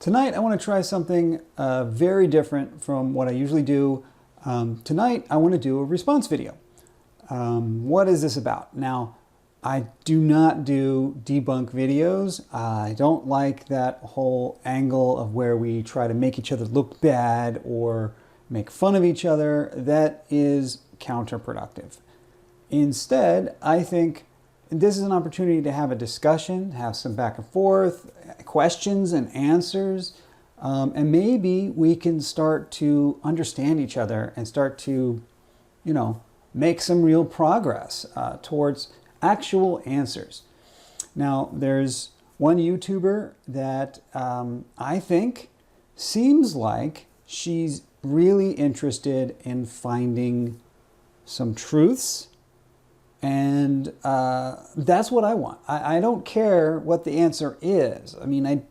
Tonight I want to try something very different from what I usually do. Tonight I want to do a response video. What is this about? Now, I do not do debunk videos. I don't like that whole angle of where we try to make each other look bad or make fun of each other. That is counterproductive. Instead, I think this is an opportunity to have a discussion, have some back and forth, questions and answers, and maybe we can start to understand each other and start to, make some real progress towards actual answers. Now, there's one YouTuber that I think seems like she's really interested in finding some truths. And that's what I want. I don't care what the answer is. I mean, I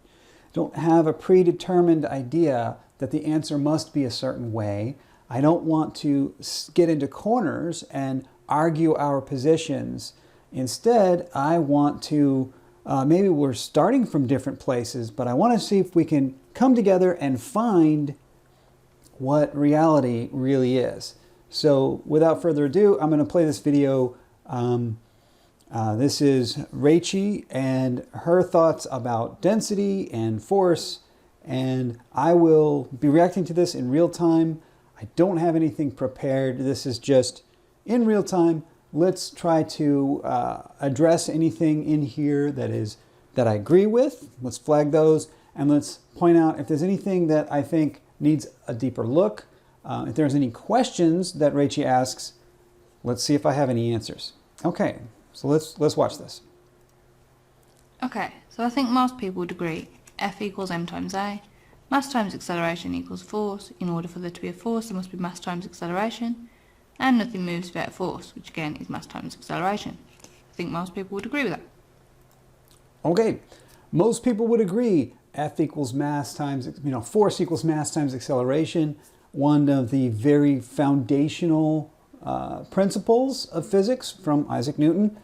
don't have a predetermined idea that the answer must be a certain way. I don't want to get into corners and argue our positions. Instead, I want to, maybe we're starting from different places, but I want to see if we can come together and find what reality really is. So without further ado, I'm going to play this video. This is Rachie and her thoughts about density and force, and I will be reacting to this in real time. I don't have anything prepared. This is just in real time. Let's try to address anything in here that I agree with. Let's flag those, and let's point out if there's anything that I think needs a deeper look. If there's any questions that Rachie asks, let's see if I have any answers. Okay, so let's watch this. Okay, so I think most people would agree F equals m times a. Mass times acceleration equals force. In order for there to be a force, there must be mass times acceleration. And nothing moves without force, which again is mass times acceleration. I think most people would agree with that. Okay, most people would agree F equals mass times, force equals mass times acceleration. One of the very foundational principles of physics from Isaac Newton.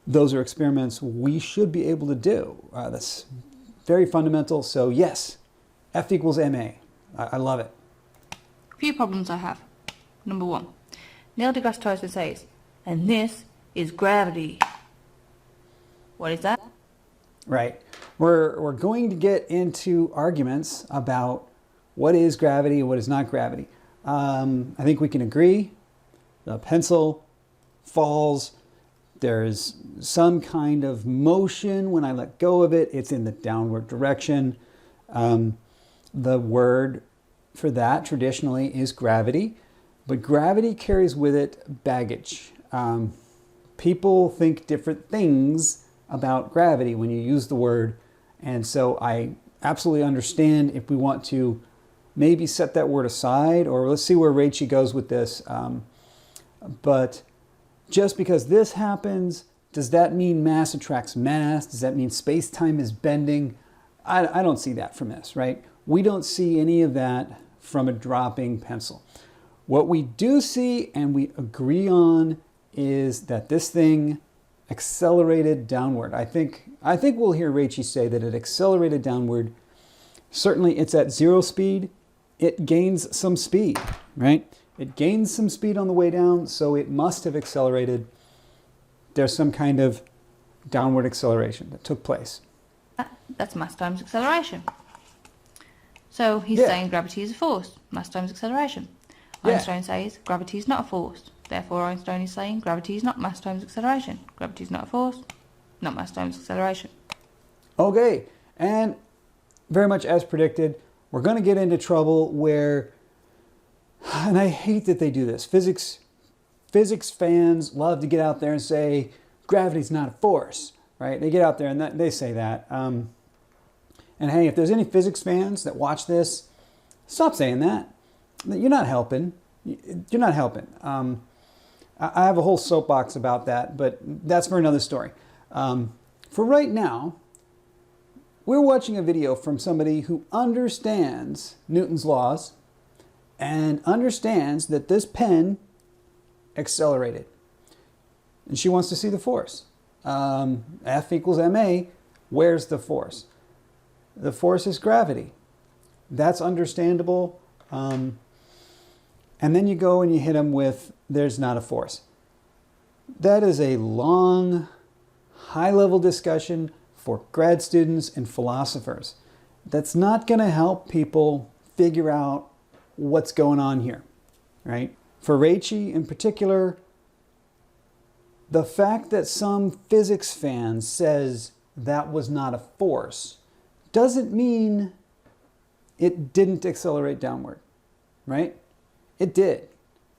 Those are experiments we should be able to do. That's very fundamental. So yes, F equals ma. I love it. A few problems I have. Number one, Neil deGrasse Tyson says, and this is gravity. What is that? Right. We're going to get into arguments about what is gravity and what is not gravity. I think we can agree. The pencil falls. There's some kind of motion. When I let go of it, it's in the downward direction. The word for that traditionally is gravity, but gravity carries with it baggage. People think different things about gravity when you use the word, and so I absolutely understand if we want to maybe set that word aside, or let's see where Rachie goes with this. But just because this happens, does that mean mass attracts mass? Does that mean space-time is bending? I don't see that from this, right? We don't see any of that from a dropping pencil. What we do see and we agree on is that this thing accelerated downward. I think we'll hear Rachie say that it accelerated downward. Certainly it's at zero speed. It gains some speed, right? It gains some speed on the way down, so it must have accelerated. There's some kind of downward acceleration that took place. That's mass times acceleration. So he's saying gravity is a force, mass times acceleration. Einstein says gravity is not a force. Therefore, Einstein is saying gravity is not mass times acceleration. Gravity is not a force, not mass times acceleration. Okay, and very much as predicted, we're going to get into trouble where, and I hate that they do this. Physics fans love to get out there and say gravity's not a force, right? They get out there and they say that. And hey, if there's any physics fans that watch this, stop saying that. You're not helping. You're not helping. I have a whole soapbox about that, but that's for another story. For right now, we're watching a video from somebody who understands Newton's laws and understands that this pen accelerated. And she wants to see the force. F equals ma. Where's the force? The force is gravity. That's understandable. And then you go and you hit them with, there's not a force. That is a long, high-level discussion for grad students and philosophers. That's not going to help people figure out what's going on here, right? For Rachie in particular, the fact that some physics fan says that was not a force doesn't mean it didn't accelerate downward, right? It did.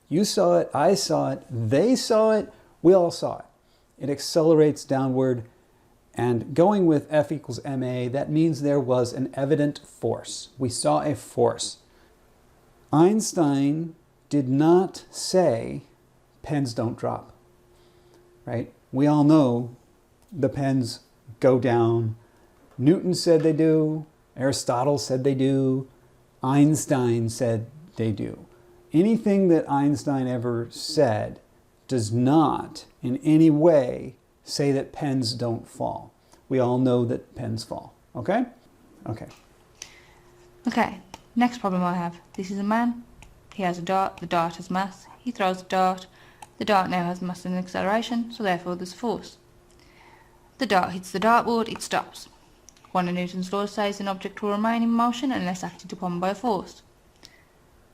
You saw it, I saw it, they saw it, we all saw it. It accelerates downward, and going with F equals ma, that means there was an evident force. We saw a force. Einstein did not say pens don't drop, right? We all know the pens go down. Newton said they do. Aristotle said they do. Einstein said they do. Anything that Einstein ever said does not in any way say that pens don't fall. We all know that pens fall, okay? Okay. Okay, next problem I have. This is a man. He has a dart. The dart has mass. He throws the dart. The dart now has mass and acceleration, so therefore there's force. The dart hits the dartboard, it stops. One of Newton's laws says an object will remain in motion unless acted upon by a force.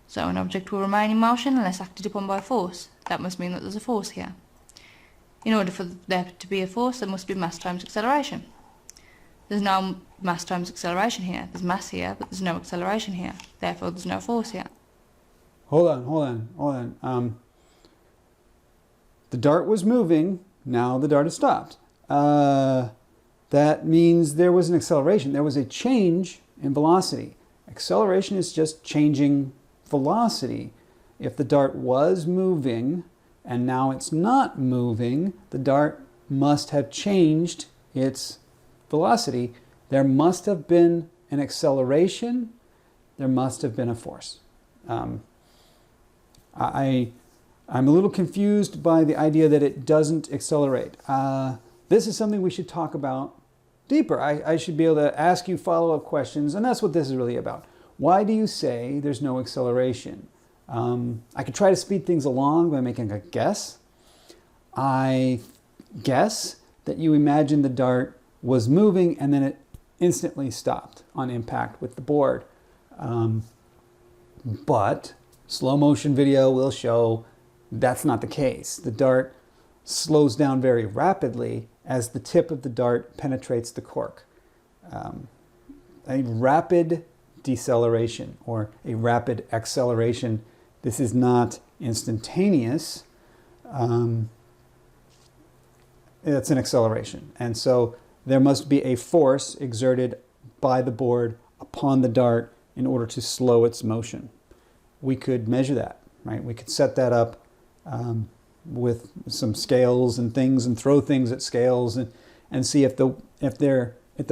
So an object will remain in motion unless acted upon by a force. That must mean that there's a force here. In order for there to be a force, there must be mass times acceleration. There's no mass times acceleration here. There's mass here, but there's no acceleration here. Therefore, there's no force here. Hold on. The dart was moving. Now the dart has stopped. That means there was an acceleration. There was a change in velocity. Acceleration is just changing velocity. If the dart was moving and now it's not moving, the dart must have changed its velocity. There must have been an acceleration. There must have been a force. I'm a little confused by the idea that it doesn't accelerate. This is something we should talk about deeper. I should be able to ask you follow-up questions, and that's what this is really about. Why do you say there's no acceleration? I could try to speed things along by making a guess. I guess that you imagine the dart was moving and then it instantly stopped on impact with the board. But slow motion video will show that's not the case. The dart slows down very rapidly as the tip of the dart penetrates the cork. A rapid deceleration or a rapid acceleration. This is not instantaneous. It's an acceleration. And so there must be a force exerted by the board upon the dart in order to slow its motion. We could measure that, right? We could set that up with some scales and things and throw things at scales and see if the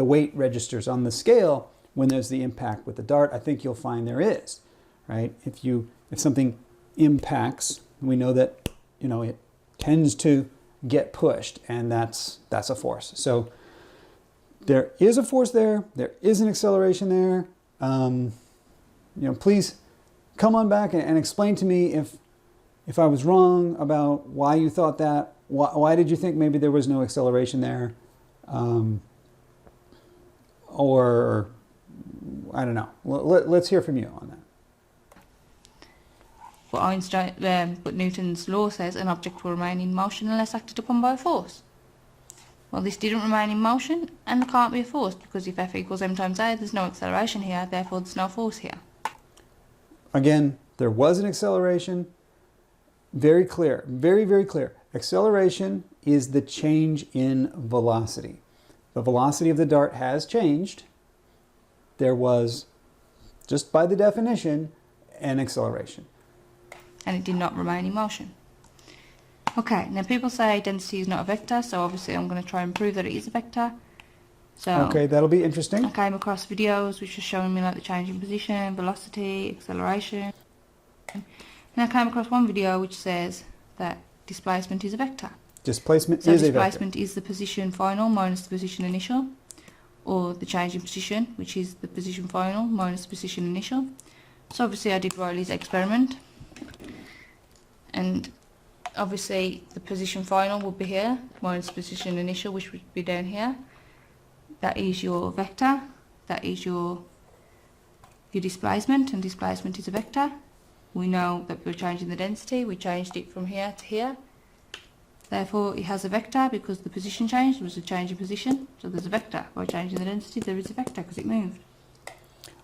weight registers on the scale when there's the impact with the dart. I think you'll find there is, right? If something impacts, we know that it tends to get pushed, and that's a force. So there is a force there. There is an acceleration there. Please come on back and explain to me if I was wrong about why you thought that. Why did you think maybe there was no acceleration there? Or I don't know. Let's hear from you on that. But Newton's law says an object will remain in motion unless acted upon by a force. Well, this didn't remain in motion, and there can't be a force, because if F equals m times a, there's no acceleration here, therefore there's no force here. Again, there was an acceleration. Very clear, very, very clear. Acceleration is the change in velocity. The velocity of the dart has changed. There was, just by the definition, an acceleration. And it did not remain in motion. Okay, now people say density is not a vector, so obviously I'm going to try and prove that it is a vector. So okay, that'll be interesting. I came across videos which are showing me like the change in position, velocity, acceleration. And I came across one video which says that displacement is a vector. Displacement So is a vector. displacement is the position final minus the position initial. or the change in position, which is the position final minus the position initial. So obviously I did Riley's experiment, and obviously the position final would be here minus position initial, which would be down here. That is your vector, that is your displacement, and displacement is a vector. We know that we're changing the density, we changed it from here to here. Therefore it has a vector because the position changed, there was a change in position, so there's a vector. By changing the density there is a vector because it moved.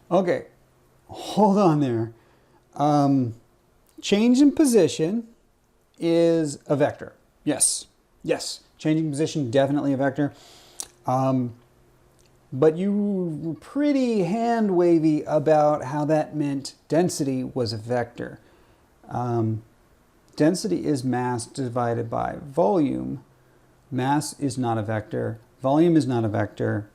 Okay, hold on there. Change in position is a vector. Yes, changing position, definitely a vector. But you were pretty hand-wavy about how that meant density was a vector. Density is mass divided by volume. Mass is not a vector. Volume is not a vector.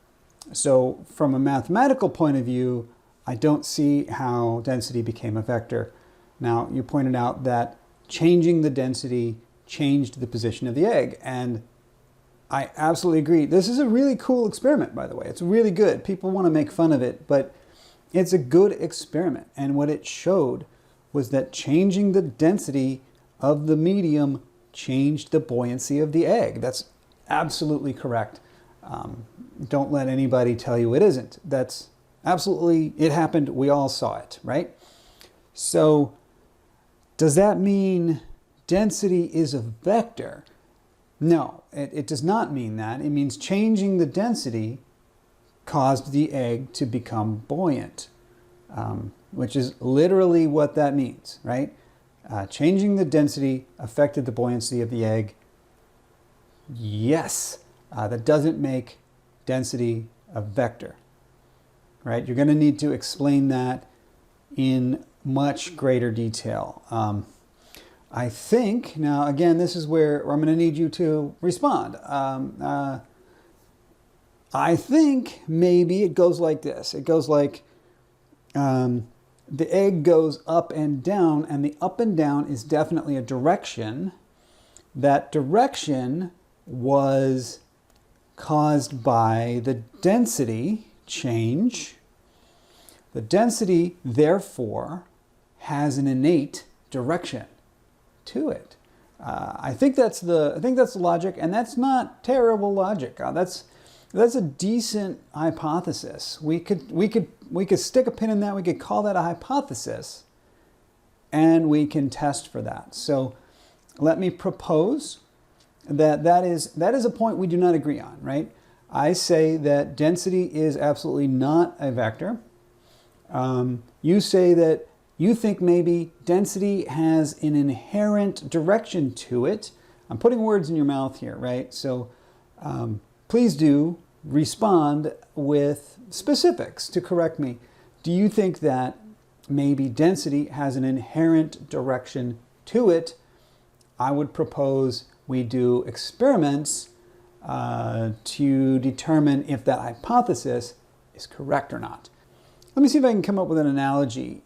So from a mathematical point of view, I don't see how density became a vector. Now, you pointed out that changing the density changed the position of the egg, and I absolutely agree. This is a really cool experiment, by the way. It's really good. People want to make fun of it, but it's a good experiment. And what it showed was that changing the density of the medium changed the buoyancy of the egg. That's absolutely correct. Don't let anybody tell you it isn't. That's absolutely, it happened. We all saw it, right? So does that mean density is a vector? No, it does not mean that. It means changing the density caused the egg to become buoyant, which is literally what that means, right? Changing the density affected the buoyancy of the egg. Yes, that doesn't make density a vector, right? You're going to need to explain that in much greater detail. I think, now again, this is where I'm going to need you to respond. I think maybe it goes like this. It goes like the egg goes up and down, and the up and down is definitely a direction. That direction was caused by the density change. The density, therefore, has an innate direction to it. I think that's the logic, and that's not terrible logic. That's a decent hypothesis. We could stick a pin in that. We could call that a hypothesis, and we can test for that. So let me propose that is a point we do not agree on, right? I say that density is absolutely not a vector. You say that you think maybe density has an inherent direction to it. I'm putting words in your mouth here, right? So please do respond with specifics to correct me. Do you think that maybe density has an inherent direction to it? I would propose we do experiments to determine if that hypothesis is correct or not. Let me see if I can come up with an analogy.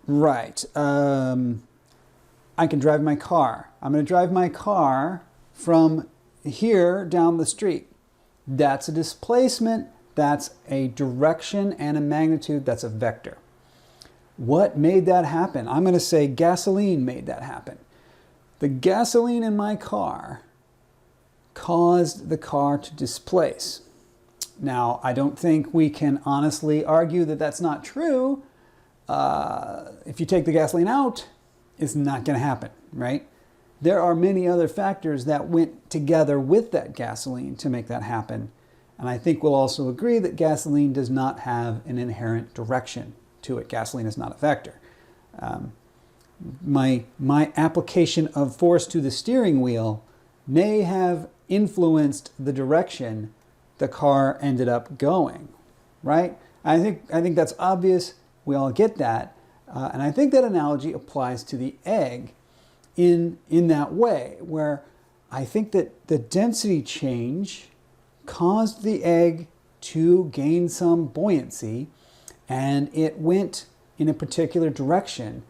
Right. I can drive my car. I'm going to drive my car from here down the street. That's a displacement. That's a direction and a magnitude. That's a vector. What made that happen? I'm going to say gasoline made that happen. The gasoline in my car caused the car to displace. Now, I don't think we can honestly argue that that's not true. If you take the gasoline out, it's not going to happen, right? There are many other factors that went together with that gasoline to make that happen. And I think we'll also agree that gasoline does not have an inherent direction to it. Gasoline is not a vector. My application of force to the steering wheel may have influenced the direction the car ended up going, right? I think that's obvious. We all get that. And I think that analogy applies to the egg in that way, where I think that the density change caused the egg to gain some buoyancy, and it went in a particular direction.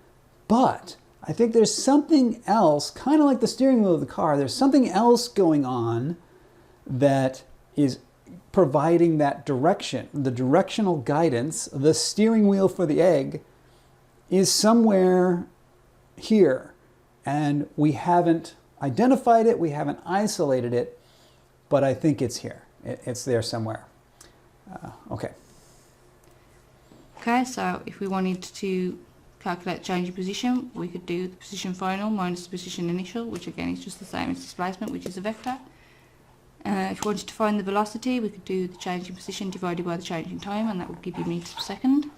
But I think there's something else, kind of like the steering wheel of the car, there's something else going on that is providing that direction. The directional guidance, the steering wheel for the egg, is somewhere here. And we haven't identified it, we haven't isolated it, but I think it's here. It's there somewhere. Okay. Okay, so if we wanted to calculate change in position, we could do the position final minus the position initial, which again is just the same as displacement, which is a vector. If we wanted to find the velocity, we could do the change in position divided by the change in time, and that would give you meters per second.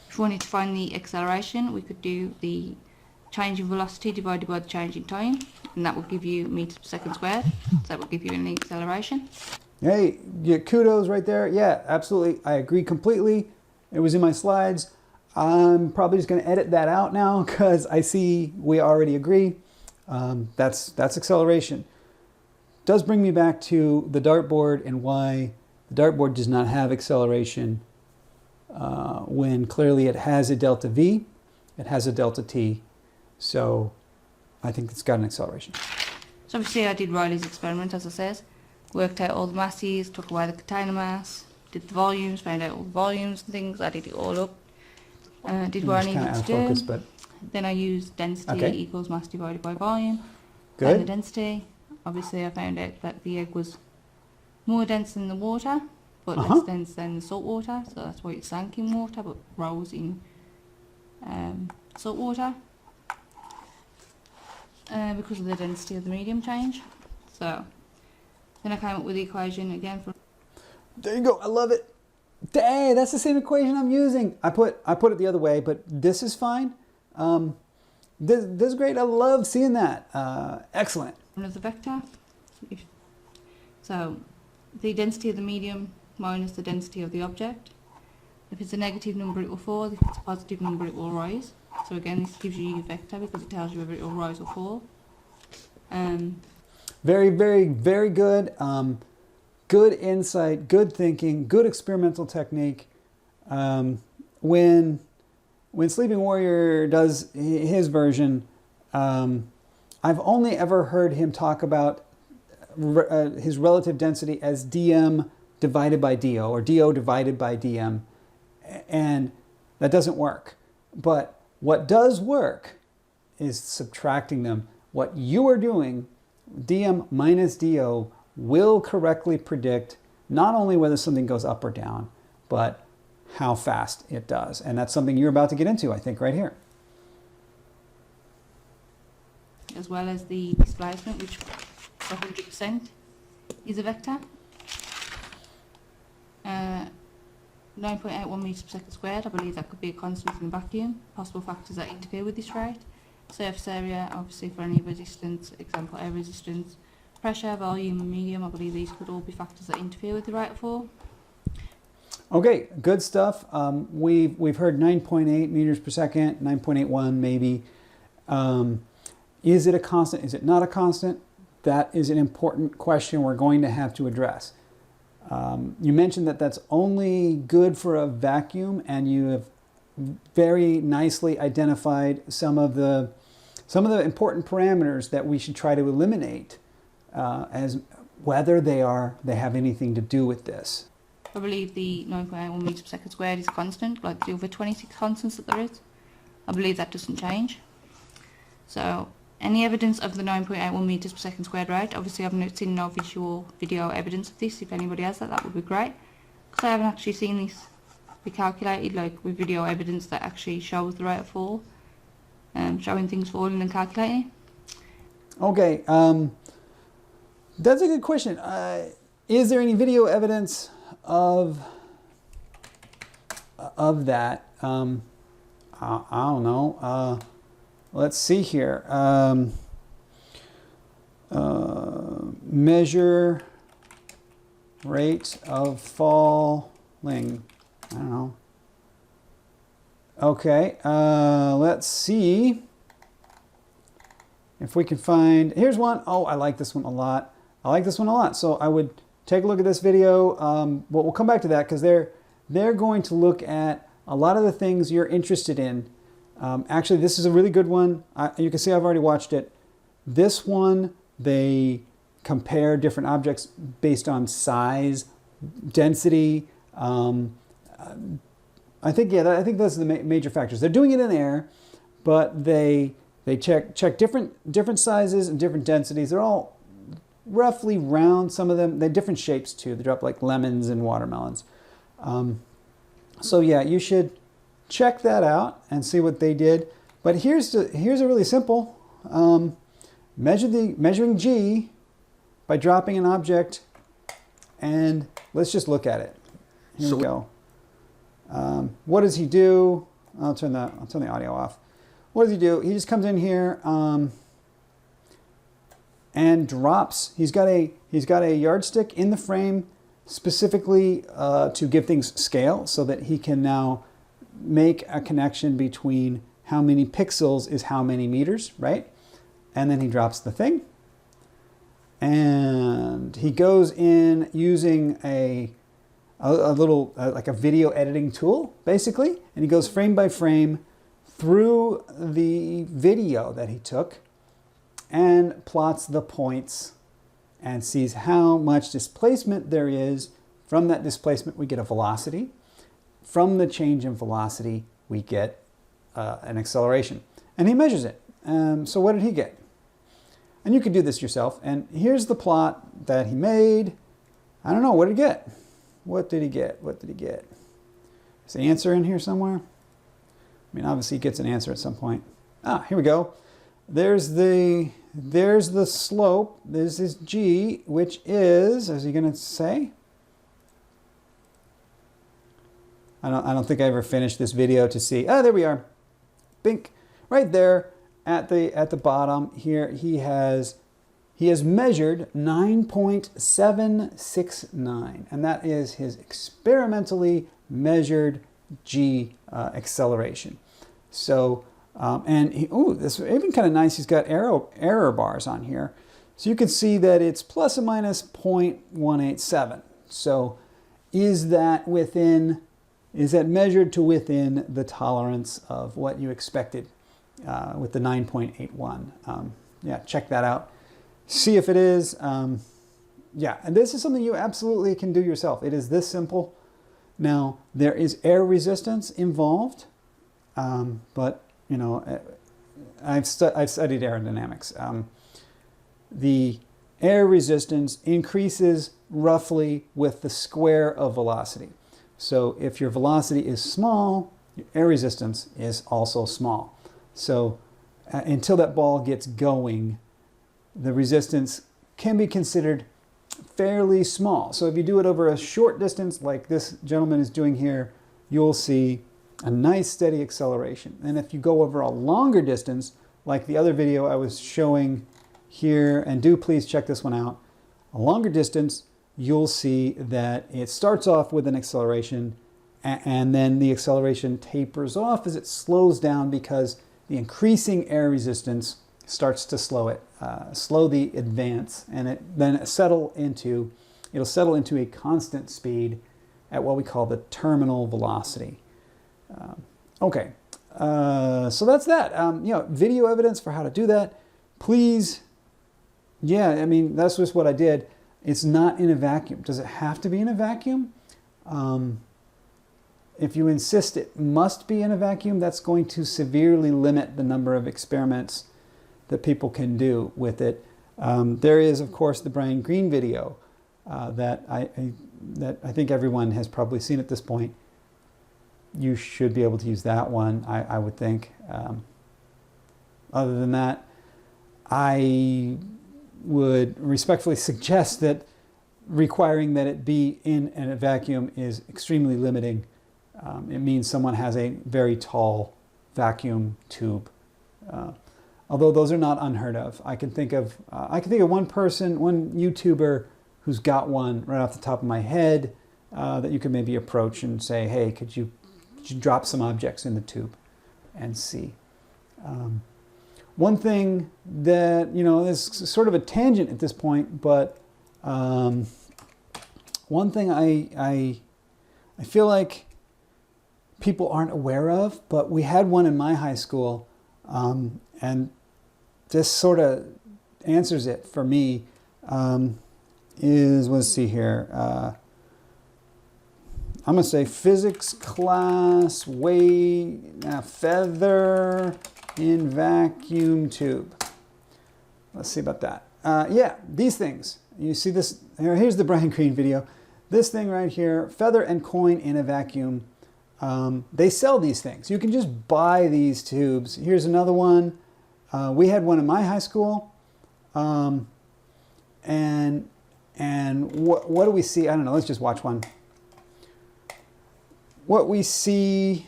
If we wanted to find the acceleration, we could do the change in velocity divided by the change in time, and that will give you meters per second squared. So that will give you an acceleration. Hey, yeah, kudos right there. Yeah, absolutely. I agree completely. It was in my slides. I'm probably just going to edit that out now because I see we already agree. That's acceleration. Does bring me back to the dartboard and why the dartboard does not have acceleration when clearly it has a delta V, it has a delta T. So I think it's got an acceleration. So obviously I did Riley's experiment, as I said. Worked out all the masses, took away the container mass, did the volumes, found out all the volumes and things, added it all up. Did what I needed to do. Focus, but... Then I used density equals mass divided by volume. Good. And the density. Obviously I found out that the egg was more dense than the water, but less dense than the salt water. So that's why it sank in water, but rose in salt water. Because of the density of the medium change. So then I came up with the equation again for... There you go. I love it. Hey, that's the same equation I'm using. I put it the other way, but this is fine. This is great. I love seeing that. Excellent. Of the vector. So the density of the medium minus the density of the object. If it's a negative number, it will fall. If it's a positive number, it will rise. So again, this gives you your vector because it tells you whether it will rise or fall. Very, very, very good. Good insight, good thinking, good experimental technique. When Sleeping Warrior does his version, I've only ever heard him talk about his relative density as dm divided by do, or do divided by dm, and that doesn't work. But what does work is subtracting them. What you are doing, dm minus do, will correctly predict not only whether something goes up or down, but how fast it does. And that's something you're about to get into, I think, right here. As well as the displacement, which 100% is a vector. 9.81 meters per second squared, I believe that could be a constant in a vacuum. Possible factors that interfere with this rate. Surface area, obviously for any resistance, example air resistance. Pressure, volume and medium, I believe these could all be factors that interfere with the rate of fall. Okay, good stuff. We've heard 9.8 meters per second, 9.81 maybe. Is it a constant? Is it not a constant? That is an important question we're going to have to address. You mentioned that that's only good for a vacuum, and you have very nicely identified some of the important parameters that we should try to eliminate as whether they have anything to do with this. I believe the 9.81 meters per second squared is constant, like the other 26 constants that there is. I believe that doesn't change. So any evidence of the 9.81 meters per second squared rate, obviously I've not seen no visual video evidence of this. If anybody has that would be great, because I haven't actually seen this be calculated like with video evidence that actually shows the rate of fall, showing things falling and calculating. Okay, that's a good question. Is there any video evidence of that? I don't know. Let's see here. Measure rate of falling. I don't know. Okay, let's see if we can find, here's one. Oh, I like this one a lot. So I would take a look at this video. But we'll come back to that because they're going to look at a lot of the things you're interested in. Actually, this is a really good one. You can see I've already watched it. This one, they compare different objects based on size, density. I think those are the major factors. They're doing it in air, but they check different sizes and different densities. They're all roughly round. Some of them, they're different shapes too. They drop like lemons and watermelons. So yeah, you should check that out and see what they did. But here's a really simple measuring G by dropping an object, and let's just look at it. Here we go. What does he do? I'll turn the audio off. What does he do? He just comes in here and drops. He's got a yardstick in the frame specifically to give things scale, so that he can now make a connection between how many pixels is how many meters, right? And then he drops the thing. And he goes in using a little, like a video editing tool, basically. And he goes frame by frame through the video that he took and plots the points and sees how much displacement there is. From that displacement, we get a velocity. From the change in velocity, we get an acceleration. And he measures it. So what did he get? And you could do this yourself. And here's the plot that he made. I don't know, what did he get? What did he get? What did he get? Is the answer in here somewhere? I mean, obviously he gets an answer at some point. Ah, here we go. There's the slope. This is G, which is, is he going to say? I don't think I ever finished this video to see. Ah, there we are. Bink. Right there at the bottom here, he has measured 9.769, and that is his experimentally measured G acceleration. So, and this is even kind of nice. He's got error bars on here, so you can see that it's plus or minus 0.187. So, is that measured to within the tolerance of what you expected with the 9.81? Yeah, check that out. See if it is. Yeah, and this is something you absolutely can do yourself. It is this simple. Now, there is air resistance involved, but, you know, I've studied aerodynamics. The air resistance increases roughly with the square of velocity. So if your velocity is small, your air resistance is also small. So until that ball gets going, the resistance can be considered fairly small. So if you do it over a short distance, like this gentleman is doing here, you'll see a nice steady acceleration. And if you go over a longer distance, like the other video I was showing here, and do please check this one out, a longer distance, you'll see that it starts off with an acceleration, and then the acceleration tapers off as it slows down, because the increasing air resistance starts to slow the advance, and then it'll settle into a constant speed at what we call the terminal velocity. Okay, so that's that. You know, video evidence for how to do that. Please, yeah, I mean, that's just what I did. It's not in a vacuum. Does it have to be in a vacuum? If you insist it must be in a vacuum, that's going to severely limit the number of experiments that people can do with it. There is, of course, the Brian Greene video that I think everyone has probably seen at this point. You should be able to use that one, I would think. Other than that, I would respectfully suggest that requiring that it be in a vacuum is extremely limiting. It means someone has a very tall vacuum tube. Although those are not unheard of. I can think of one person, one YouTuber who's got one right off the top of my head that you could maybe approach and say, hey, could you drop some objects in the tube and see. One thing that, you know, is sort of a tangent at this point, but one thing I feel like people aren't aware of, but we had one in my high school, and this sort of answers it for me. is, let's see here. I'm going to say physics class, feather in vacuum tube. Let's see about that. Yeah, these things. You see this? Here's the Brian Green video. This thing right here, feather and coin in a vacuum. They sell these things. You can just buy these tubes. Here's another one. We had one in my high school. And what do we see? I don't know. Let's just watch one. What we see,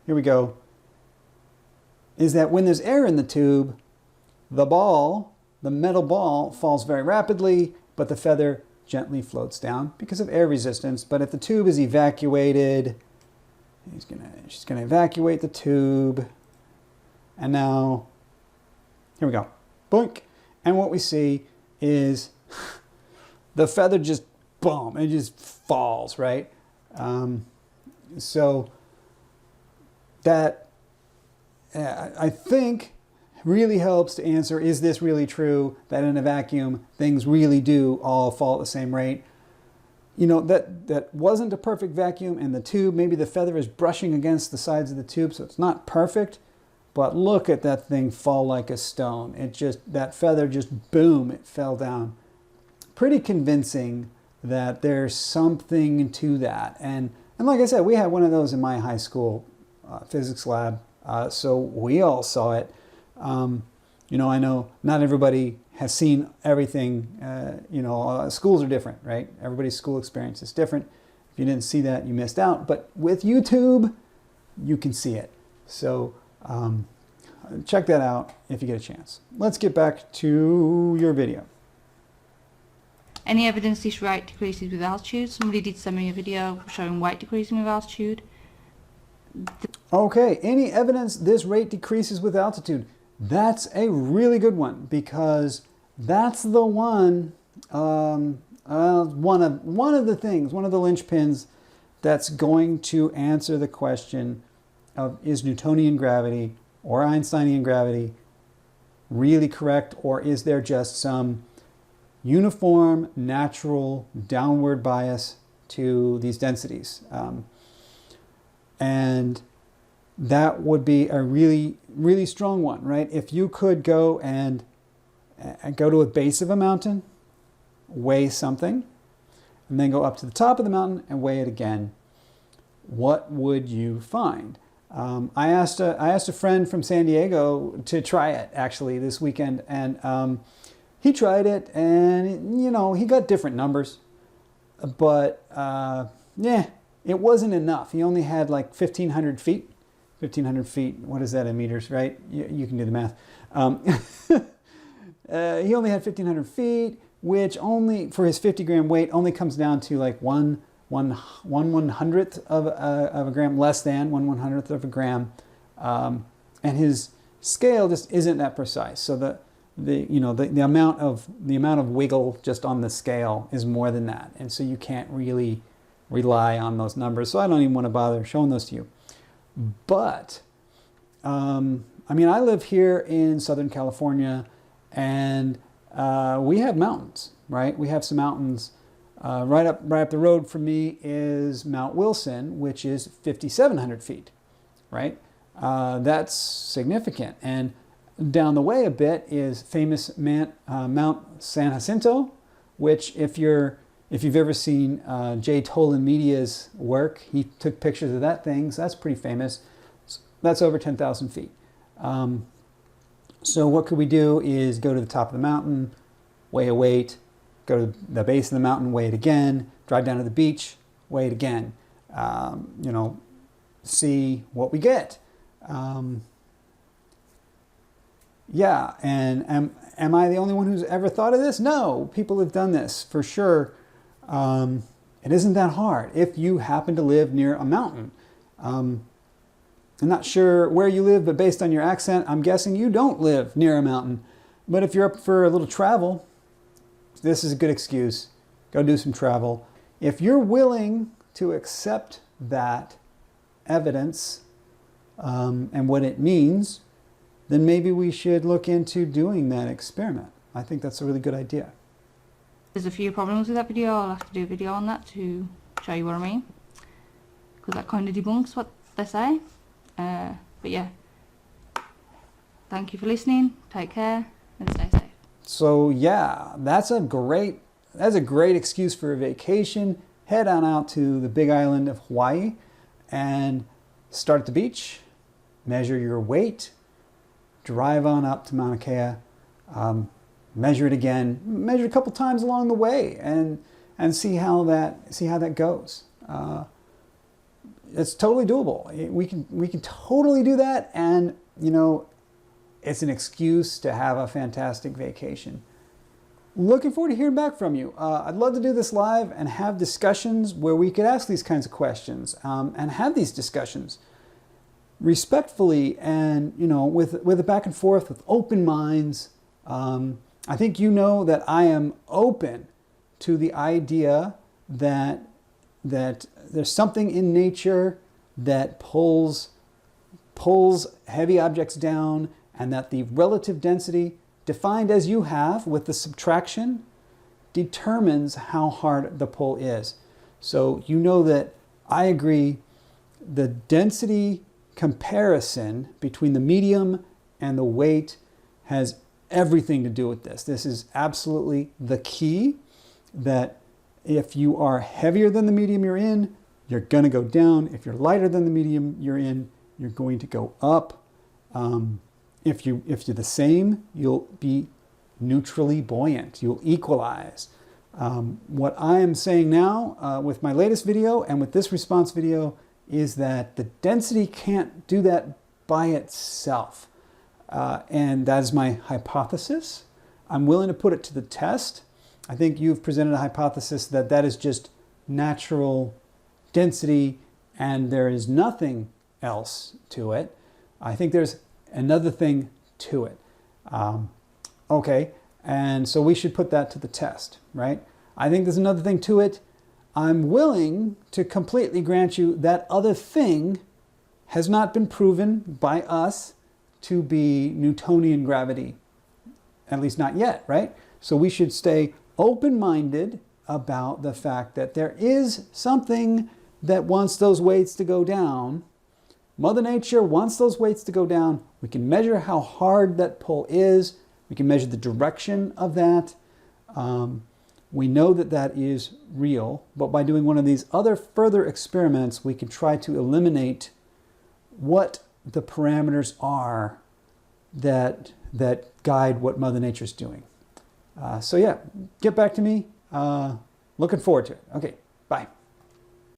here we go, is that when there's air in the tube, the metal ball falls very rapidly, but the feather gently floats down because of air resistance. But if the tube is evacuated, she's gonna evacuate the tube. And now, here we go, boink. And what we see is the feather just, boom, it just falls, right? So that, I think, really helps to answer, is this really true that in a vacuum things really do all fall at the same rate? You know, that wasn't a perfect vacuum, and the tube, maybe the feather is brushing against the sides of the tube, so it's not perfect, but look at that thing fall like a stone. It just, that feather just, boom, it fell down. Pretty convincing that there's something to that. And like I said, we had one of those in my high school physics lab, so we all saw it. You know, I know not everybody has seen everything. You know, schools are different, right? Everybody's school experience is different. If you didn't see that, you missed out. But with YouTube, you can see it. So check that out if you get a chance. Let's get back to your video. Any evidence this rate decreases with altitude? Somebody did send me a video showing weight decreasing with altitude. Okay, any evidence this rate decreases with altitude? That's a really good one, because that's the one, one of the things, one of the linchpins that's going to answer the question of, is Newtonian gravity or Einsteinian gravity really correct, or is there just some uniform, natural, downward bias to these densities? And that would be a really, really strong one, right? If you could go and go to a base of a mountain, weigh something, and then go up to the top of the mountain and weigh it again, what would you find? I asked a friend from San Diego to try it actually this weekend, and he tried it, and you know, he got different numbers, but yeah, it wasn't enough. He only had like 1,500 feet. 1,500 feet, what is that in meters, right? You can do the math. He only had 1,500 feet, which only, for his 50 gram weight, only comes down to like one 1/100th of a gram, less than 1/100th of a gram. And his scale just isn't that precise. So the amount of wiggle just on the scale is more than that. And so you can't really rely on those numbers. So I don't even want to bother showing those to you. But, I mean, I live here in Southern California, and we have mountains, right? We have some mountains. Right up the road from me is Mount Wilson, which is 5,700 feet, right? That's significant. And down the way a bit is famous Mount San Jacinto, which if you've ever seen Jay Tolan Media's work, he took pictures of that thing, so that's pretty famous. That's over 10,000 feet. So what could we do is go to the top of the mountain, weigh a weight, go to the base of the mountain, weigh it again, drive down to the beach, weigh it again, you know, see what we get. Yeah, and am I the only one who's ever thought of this? No, people have done this for sure. It isn't that hard if you happen to live near a mountain. I'm not sure where you live, but based on your accent, I'm guessing you don't live near a mountain. But if you're up for a little travel, this is a good excuse. Go do some travel. If you're willing to accept that evidence and what it means, then maybe we should look into doing that experiment. I think that's a really good idea. There's a few problems with that video. I'll have to do a video on that to show you what I mean, because that kind of debunks what they say. But yeah, thank you for listening. Take care and stay safe. So yeah, that's a great excuse for a vacation. Head on out to the big island of Hawaii and start at the beach, measure your weight, drive on up to Mauna Kea, measure it again, measure a couple times along the way, and see how that goes. It's totally doable. We can totally do that, and you know, it's an excuse to have a fantastic vacation. Looking forward to hearing back from you. I'd love to do this live and have discussions where we could ask these kinds of questions and have these discussions respectfully and, you know, with a back and forth with open minds. I think you know that I am open to the idea that there's something in nature that pulls heavy objects down, and that the relative density, defined as you have with the subtraction, determines how hard the pull is. So you know that I agree the density comparison between the medium and the weight has everything to do with this. This is absolutely the key, that if you are heavier than the medium you're in, you're going to go down. If you're lighter than the medium you're in, you're going to go up. If you're the same, you'll be neutrally buoyant. You'll equalize. What I am saying now with my latest video and with this response video is that the density can't do that by itself. And that is my hypothesis. I'm willing to put it to the test. I think you've presented a hypothesis that that is just natural density and there is nothing else to it. I think there's another thing to it. Okay, and so we should put that to the test, right? I think there's another thing to it. I'm willing to completely grant you that other thing has not been proven by us to be Newtonian gravity, at least not yet, right? So we should stay open-minded about the fact that there is something that wants those weights to go down. Mother Nature wants those weights to go down. We can measure how hard that pull is. We can measure the direction of that. We know that that is real, but by doing one of these other further experiments, we can try to eliminate what the parameters are that guide what Mother Nature is doing. So yeah, get back to me. Looking forward to it. Okay.